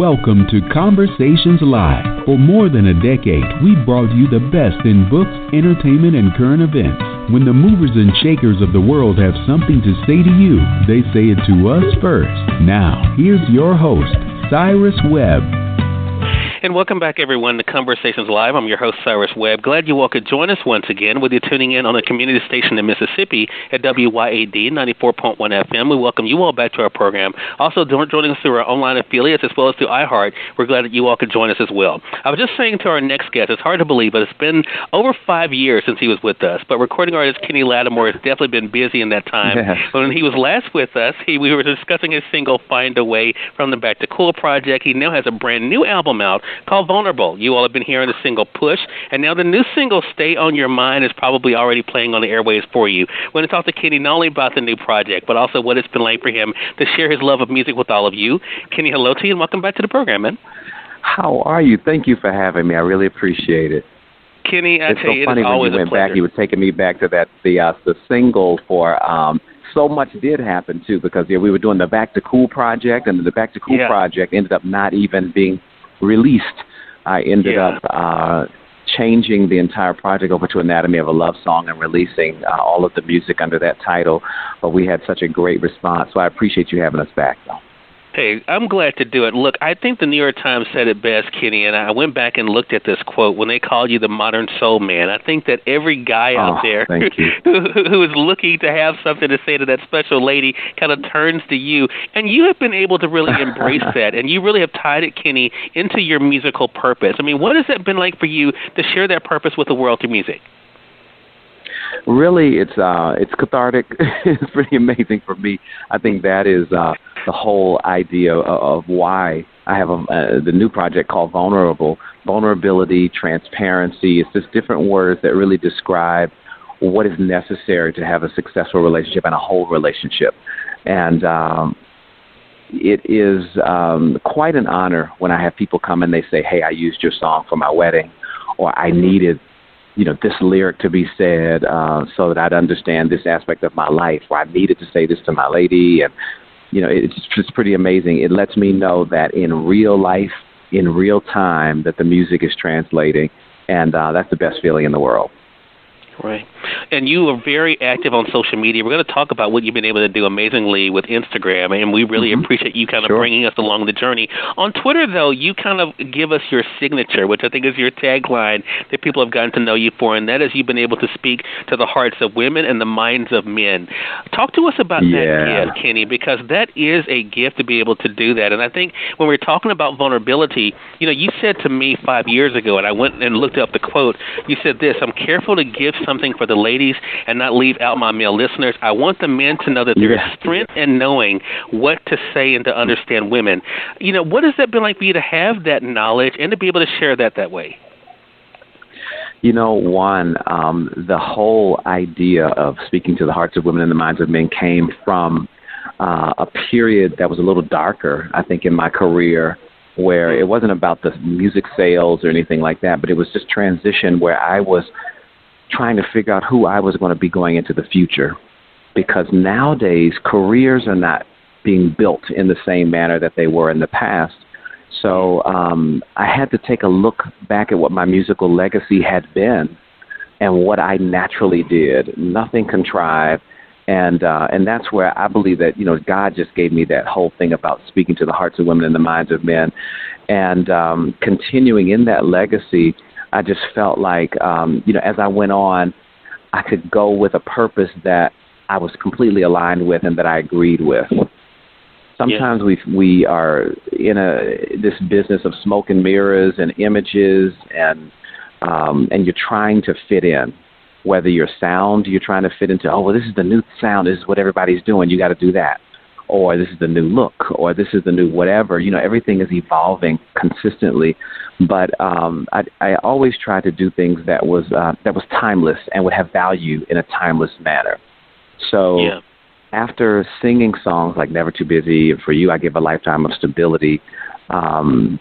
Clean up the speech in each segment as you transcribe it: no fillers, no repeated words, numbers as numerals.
Welcome to Conversations Live. For more than a decade, we've brought you the best in books, entertainment, and current events. When the movers and shakers of the world have something to say to you, they say it to us first. Now, here's your host, Cyrus Webb. And welcome back, everyone, to Conversations Live. I'm your host, Cyrus Webb. Glad you all could join us once again, whether you're tuning in on a community station in Mississippi at WYAD 94.1 FM. We welcome you all back to our program. Also, joining us through our online affiliates as well as through iHeart. We're glad that you all could join us as well. I was just saying to our next guest, it's hard to believe, but it's been over 5 years since he was with us. But recording artist Kenny Lattimore has definitely been busy in that time. Yes. When he was last with us, we were discussing his single, Find a Way, from the Back to Cool project. He now has a brand new album out called Vulnerable. You all have been hearing the single Push, and now the new single Stay on Your Mind is probably already playing on the airwaves for you. We're going to talk to Kenny not only about the new project, but also what it's been like for him to share his love of music with all of you. Kenny, hello to you, and welcome back to the program, man. How are you? Thank you for having me. I really appreciate it. Kenny, I tell you, it is always a pleasure. It's so funny when you went back, you were taking me back to that the single for so much did happen, too, because we were doing the Back to Cool project, and the Back to Cool project ended up not even being released. I ended up changing the entire project over to Anatomy of a Love Song and releasing all of the music under that title. But we had such a great response, so I appreciate you having us back, though. Hey, I'm glad to do it. Look, I think the New York Times said it best, Kenny, and I went back and looked at this quote when they called you the modern soul man. I think that every guy out there who is looking to have something to say to that special lady kind of turns to you, and you have been able to really embrace that, and you really have tied it, Kenny, into your musical purpose. I mean, what has that been like for you to share that purpose with the world through music? Really, it's cathartic. It's pretty amazing for me. I think that is the whole idea of why I have the new project called Vulnerable. Vulnerability, transparency. It's just different words that really describe what is necessary to have a successful relationship and a whole relationship. And it is quite an honor when I have people come and they say, hey, I used your song for my wedding, or I needed this lyric to be said so that I'd understand this aspect of my life, or I needed to say this to my lady. And, it's just pretty amazing. It lets me know that in real life, in real time, that the music is translating, and that's the best feeling in the world. Right. And you are very active on social media. We're going to talk about what you've been able to do amazingly with Instagram, and we really appreciate you kind of bringing us along the journey. On Twitter, though, you kind of give us your signature, which I think is your tagline that people have gotten to know you for, and that is you've been able to speak to the hearts of women and the minds of men. Talk to us about that gift, Kenny, because that is a gift to be able to do that. And I think when we're talking about vulnerability, you said to me 5 years ago, and I went and looked up the quote, you said this, I'm careful to give something for the ladies and not leave out my male listeners. I want the men to know that there is strength in knowing what to say and to understand women. What has that been like for you to have that knowledge and to be able to share that way? The whole idea of speaking to the hearts of women and the minds of men came from a period that was a little darker, I think, in my career, where it wasn't about the music sales or anything like that, but it was just transition where I was trying to figure out who I was going to be going into the future. Because nowadays, careers are not being built in the same manner that they were in the past. So I had to take a look back at what my musical legacy had been and what I naturally did, nothing contrived. And that's where I believe that, God just gave me that whole thing about speaking to the hearts of women and the minds of men. And continuing in that legacy, I just felt like, as I went on, I could go with a purpose that I was completely aligned with and that I agreed with. Sometimes we are in this business of smoke and mirrors and images, and you're trying to fit in. Whether your sound, you're trying to fit into, this is the new sound, this is what everybody's doing, you got to do that. Or this is the new look, or this is the new whatever. Everything is evolving consistently. But I always try to do things that was timeless and would have value in a timeless manner. So after singing songs like Never Too Busy, and For You I Give a Lifetime of Stability, I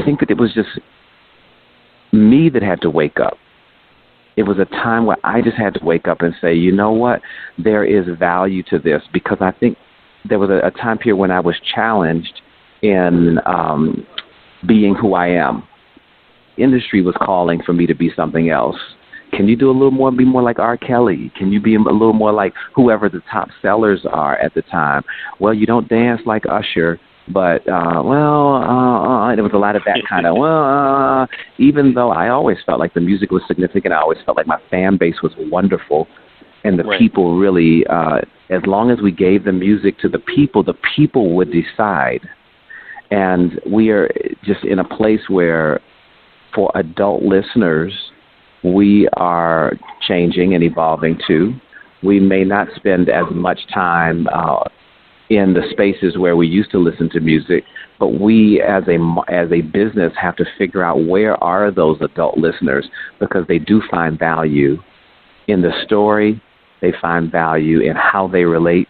think that it was just me that had to wake up. It was a time where I just had to wake up and say, you know what, there is value to this, because I think there was a time period when I was challenged in being who I am. Industry was calling for me to be something else. Can you do a little more, be more like R. Kelly? Can you be a little more like whoever the top sellers are at the time? Well, you don't dance like Usher, but, there was a lot of that kind of, even though I always felt like the music was significant, I always felt like my fan base was wonderful. And the people really, as long as we gave the music to the people would decide. And we are just in a place where, for adult listeners, we are changing and evolving too. We may not spend as much time in the spaces where we used to listen to music, but we as a business have to figure out where are those adult listeners, because they do find value in the story, they find value in how they relate,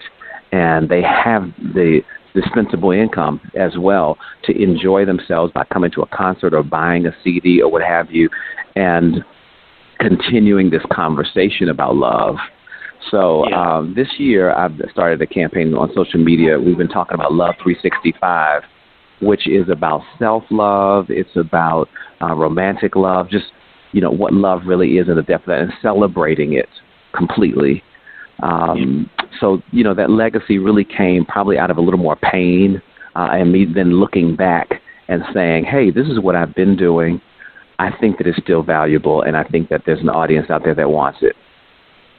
and they have the dispensable income as well to enjoy themselves by coming to a concert or buying a CD or what have you, and continuing this conversation about love. So this year I've started a campaign on social media. We've been talking about Love 365, which is about self-love. It's about romantic love, just, what love really is in the depth of that, and celebrating it completely. So, that legacy really came probably out of a little more pain and me then looking back and saying, hey, this is what I've been doing. I think that it's still valuable, and I think that there's an audience out there that wants it.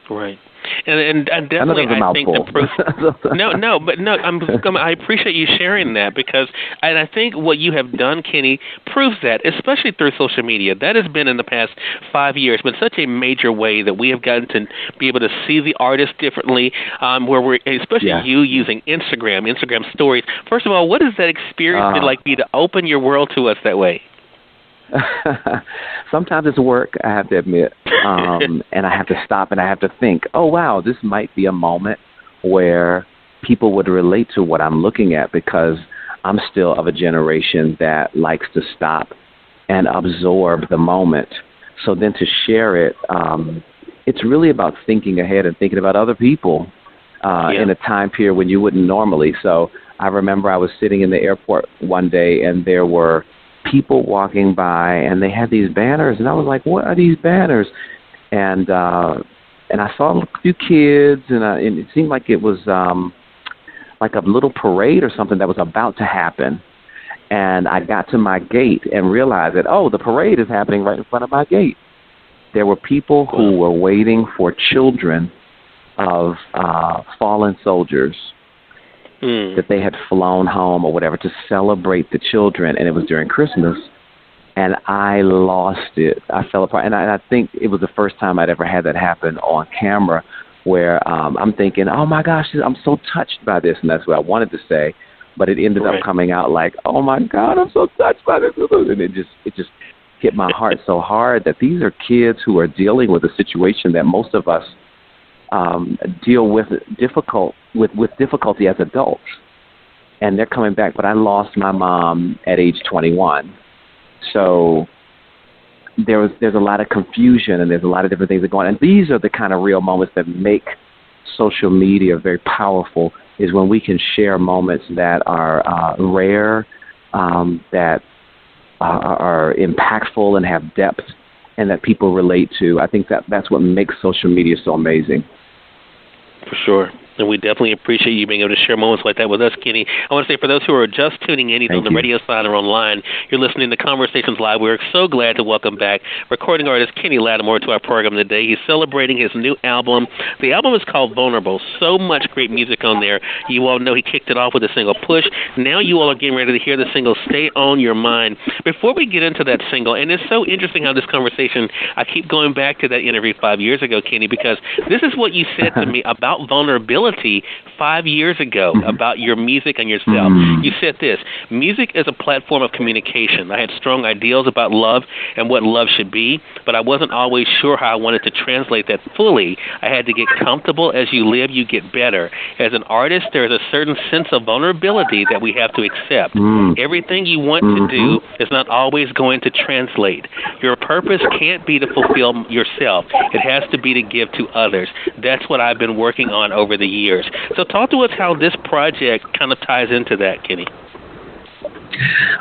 Right. And definitely, I think the proof. I appreciate you sharing that, because I think what you have done, Kenny, proves that, especially through social media. That has been in the past 5 years, been such a major way that we have gotten to be able to see the artist differently. Where we're, especially you using Instagram stories. First of all, what has that experience been like for you to open your world to us that way? Sometimes it's work, I have to admit, and I have to stop and I have to think, oh, wow, this might be a moment where people would relate to what I'm looking at, because I'm still of a generation that likes to stop and absorb the moment. So then to share it, it's really about thinking ahead and thinking about other people in a time period when you wouldn't normally. So I remember I was sitting in the airport one day, and there were people walking by, and they had these banners, and I was like, what are these banners? And I saw a few kids, and it seemed like it was like a little parade or something that was about to happen. And I got to my gate and realized that, the parade is happening right in front of my gate. There were people who were waiting for children of fallen soldiers that they had flown home or whatever to celebrate the children, and it was during Christmas, and I lost it. I fell apart, and I think it was the first time I'd ever had that happen on camera, where I'm thinking, oh my gosh, I'm so touched by this, and that's what I wanted to say, but it ended up coming out like, oh my God, I'm so touched by this, and it just hit my heart so hard that these are kids who are dealing with a situation that most of us deal with difficulty as adults, and they're coming back. But I lost my mom at age 21, so there's a lot of confusion, and there's a lot of different things that go on. And these are the kind of real moments that make social media very powerful. Is when we can share moments that are rare, that are impactful and have depth, and that people relate to. I think that's what makes social media so amazing. For sure. And we definitely appreciate you being able to share moments like that with us, Kenny. I want to say, for those who are just tuning in, either on the radio side or online, you're listening to Conversations Live. We're so glad to welcome back recording artist Kenny Lattimore to our program today. He's celebrating his new album. The album is called Vulnerable. So much great music on there. You all know he kicked it off with the single Push. Now you all are getting ready to hear the single Stay On Your Mind. Before we get into that single, and it's so interesting how this conversation, I keep going back to that interview 5 years ago, Kenny, because this is what you said to me about vulnerability 5 years ago about your music and yourself. You said this: music is a platform of communication. I had strong ideals about love and what love should be, but I wasn't always sure how I wanted to translate that fully. I had to get comfortable. As you live, you get better. As an artist, there's a certain sense of vulnerability that we have to accept. Everything you want to do is not always going to translate. Your purpose can't be to fulfill yourself. It has to be to give to others. That's what I've been working on over the years. So talk to us how this project kind of ties into that, Kenny.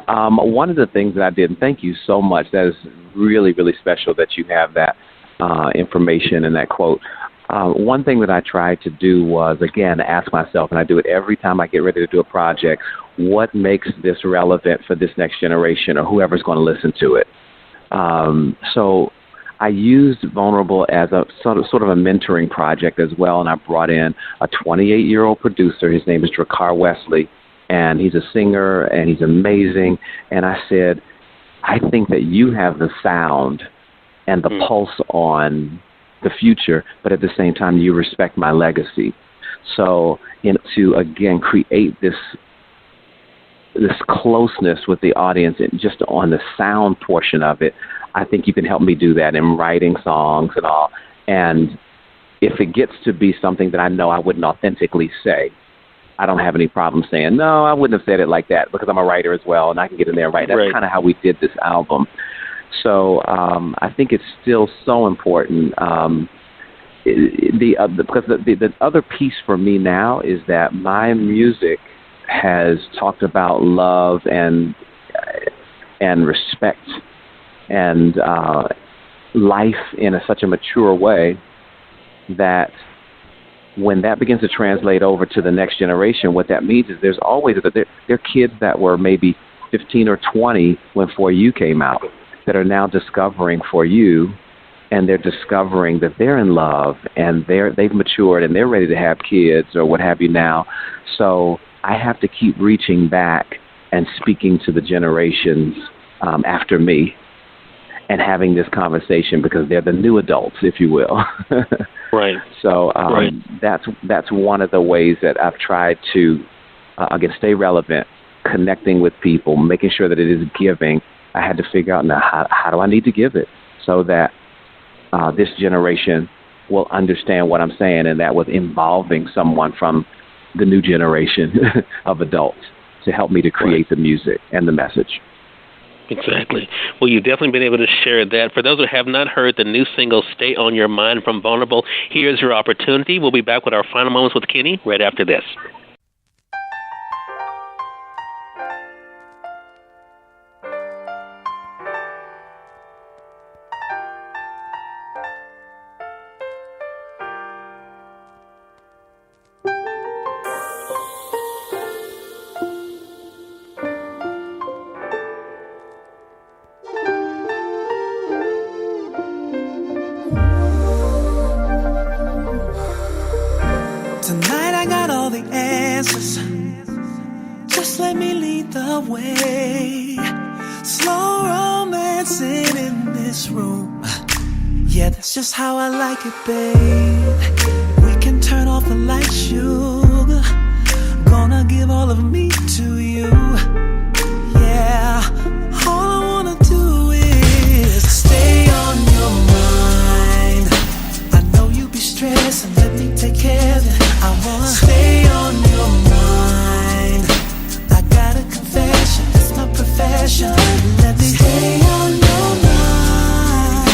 One of the things that I did, and thank you so much, that is really, really special that you have that information and that quote. One thing that I tried to do was, again, ask myself, and I do it every time I get ready to do a project, what makes this relevant for this next generation or whoever's going to listen to it? So I used Vulnerable as a sort of a mentoring project as well, and I brought in a 28-year-old producer. His name is Drakkar Wesley, and he's a singer, and he's amazing. And I said, I think that you have the sound and the pulse on the future, but at the same time, you respect my legacy. So to, again, create this closeness with the audience and just on the sound portion of it, I think you can help me do that in writing songs and all. And if it gets to be something that I know I wouldn't authentically say, I don't have any problem saying, no, I wouldn't have said it like that, because I'm a writer as well, and I can get in there and write. That's kind of how we did this album. So I think it's still so important. Because the other piece for me now is that my music has talked about love and respect and life in such a mature way that when that begins to translate over to the next generation, what that means is there's always there are kids that were maybe 15 or 20 when For You came out that are now discovering For You, and they're discovering that they're in love and they've matured and they're ready to have kids or what have you now. So I have to keep reaching back and speaking to the generations after me and having this conversation, because they're the new adults, if you will. Right. So that's one of the ways that I've tried to, again, stay relevant, connecting with people, making sure that it is giving. I had to figure out, now, how do I need to give it so that this generation will understand what I'm saying, and that was involving someone from the new generation of adults to help me to create the music and the message. Exactly. Well, you've definitely been able to share that. For those who have not heard the new single, Stay on Your Mind from Vulnerable, here's your opportunity. We'll be back with our final moments with Kenny right after this. Tonight I got all the answers. Just let me lead the way. Slow romancing in this room. Yeah, that's just how I like it, babe. We can turn off the lights, sugar. Gonna give all of me to you. Yeah, all I wanna do is stay on your mind. I know you be stressing, let me take care of it. I wanna stay on your mind. I got a confession, it's my profession. Let me stay on your mind.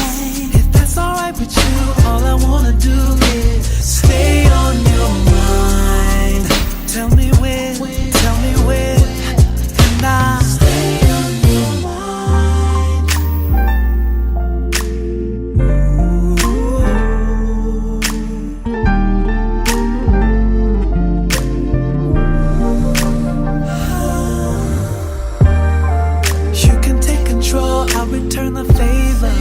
If that's alright with you, all I wanna do is stay on your mind. Tell me when, and I stay on your mind. You can take control, I'll return the favor.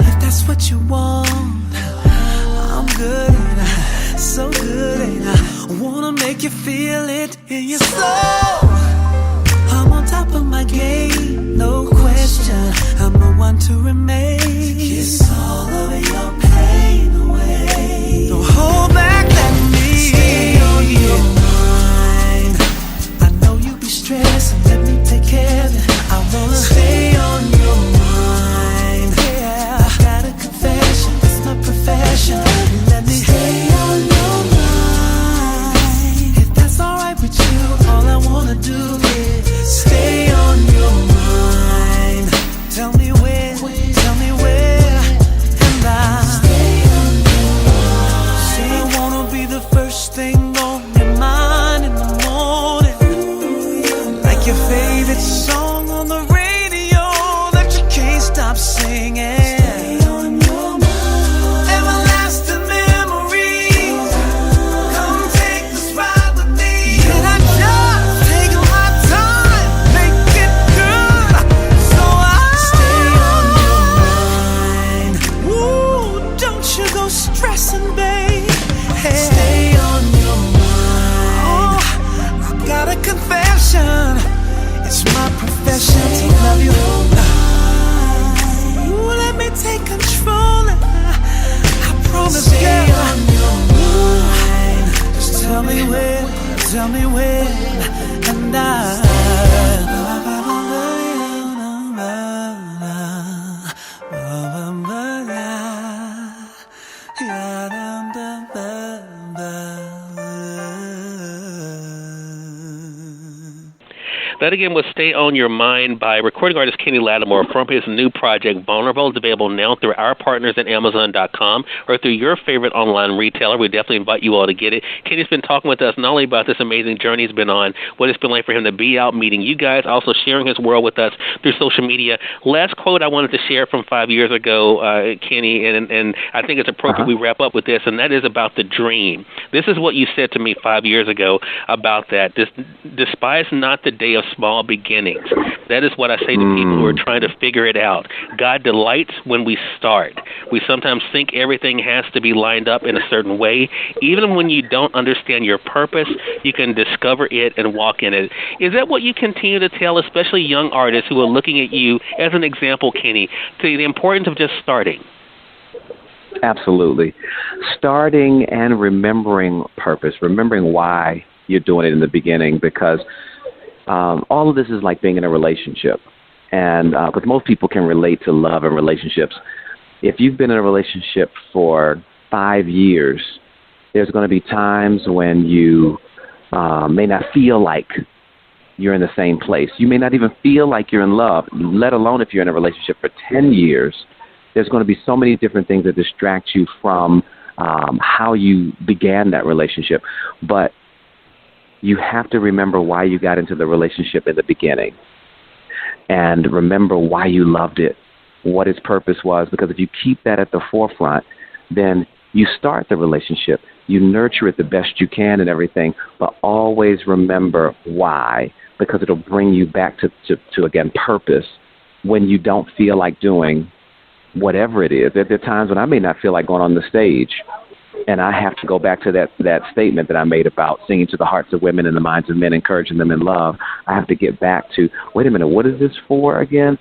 If that's what you want, I'm good, so good, and I wanna make you feel it in your soul. I'm on top of my game, no question. I'm the one to remain. Kiss all of your pain away. Don't hold back, let me stay on your mind. I know you be stressing, let me take care of it. I wanna stay on your mind. Yeah, I got a confession, it's my profession. Let me stay on your mind. If that's alright with you, all I wanna do is stay on your mind. Tell me when, tell me where, and I stay on your mind. Say I wanna be the first thing on your mind in the morning. Like your favorite favorite song on the radio that you can't stop singing. Stay on your mind. Everlasting memories. Come take this ride with me. And I just take my time, make it good. So I stay on your mind. Ooh, don't you go stressing, babe. Hey. Stay on your mind. Oh, I got a confession. It's my profession to love you. Ooh, let me take control. I promise, girl. Just tell me when, and That again was Stay on Your Mind by recording artist Kenny Lattimore from his new project, Vulnerable. It's available now through our partners at Amazon.com or through your favorite online retailer. We definitely invite you all to get it. Kenny's been talking with us not only about this amazing journey he's been on, what it's been like for him to be out meeting you guys, also sharing his world with us through social media. Last quote I wanted to share from 5 years ago, Kenny, and I think it's appropriate we wrap up with this, and that is about the dream. This is what you said to me 5 years ago about that. Despise not the day of small beginnings. That is what I say to people who are trying to figure it out. God delights when we start. We sometimes think everything has to be lined up in a certain way. Even when you don't understand your purpose, you can discover it and walk in it. Is that what you continue to tell, especially young artists who are looking at you as an example, Kenny, to the importance of just starting? Absolutely. Starting and remembering purpose, remembering why you're doing it in the beginning, because all of this is like being in a relationship. And because most people can relate to love and relationships. If you've been in a relationship for 5 years, there's going to be times when you may not feel like you're in the same place. You may not even feel like you're in love, let alone if you're in a relationship for 10 years. There's going to be so many different things that distract you from how you began that relationship. But you have to remember why you got into the relationship in the beginning and remember why you loved it, what its purpose was, because if you keep that at the forefront, then you start the relationship, you nurture it the best you can and everything, but always remember why, because it'll bring you back to again, purpose when you don't feel like doing whatever it is. There are times when I may not feel like going on the stage, and I have to go back to that statement that I made about singing to the hearts of women and the minds of men, encouraging them in love. I have to get back to, wait a minute, what is this for again?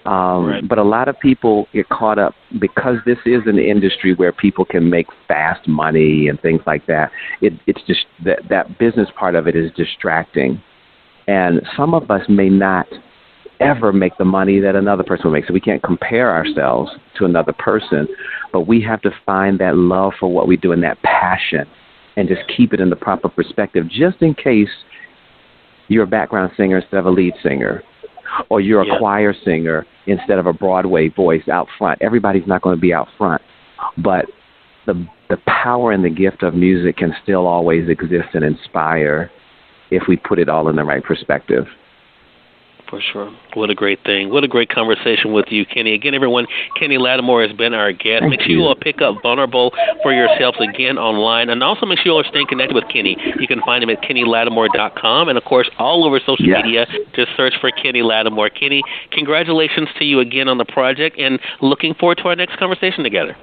Right. But a lot of people get caught up because this is an industry where people can make fast money and things like that. It's just that business part of it is distracting. And some of us may not ever make the money that another person will make. So we can't compare ourselves to another person, but we have to find that love for what we do and that passion and just keep it in the proper perspective, just in case you're a background singer instead of a lead singer, or you're a choir singer instead of a Broadway voice out front. Everybody's not going to be out front, but the power and the gift of music can still always exist and inspire if we put it all in the right perspective. For sure. What a great thing. What a great conversation with you, Kenny. Again, everyone, Kenny Lattimore has been our guest. Make sure you all pick up Vulnerable for yourselves again online. And also make sure you all are staying connected with Kenny. You can find him at KennyLattimore.com. And, of course, all over social media, just search for Kenny Lattimore. Kenny, congratulations to you again on the project, and looking forward to our next conversation together.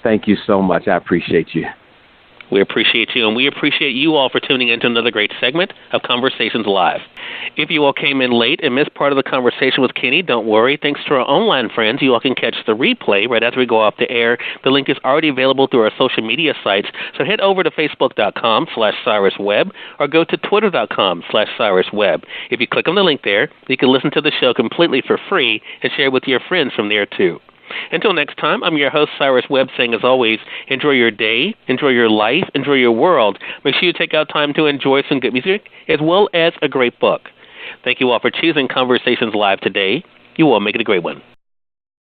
Thank you so much. I appreciate you. We appreciate you, and we appreciate you all for tuning in to another great segment of Conversations Live. If you all came in late and missed part of the conversation with Kenny, don't worry. Thanks to our online friends, you all can catch the replay right after we go off the air. The link is already available through our social media sites, so head over to Facebook.com/CyrusWebb or go to Twitter.com/CyrusWebb. If you click on the link there, you can listen to the show completely for free and share it with your friends from there, too. Until next time, I'm your host, Cyrus Webb, saying, as always, enjoy your day, enjoy your life, enjoy your world. Make sure you take out time to enjoy some good music as well as a great book. Thank you all for choosing Conversations Live today. You all make it a great one.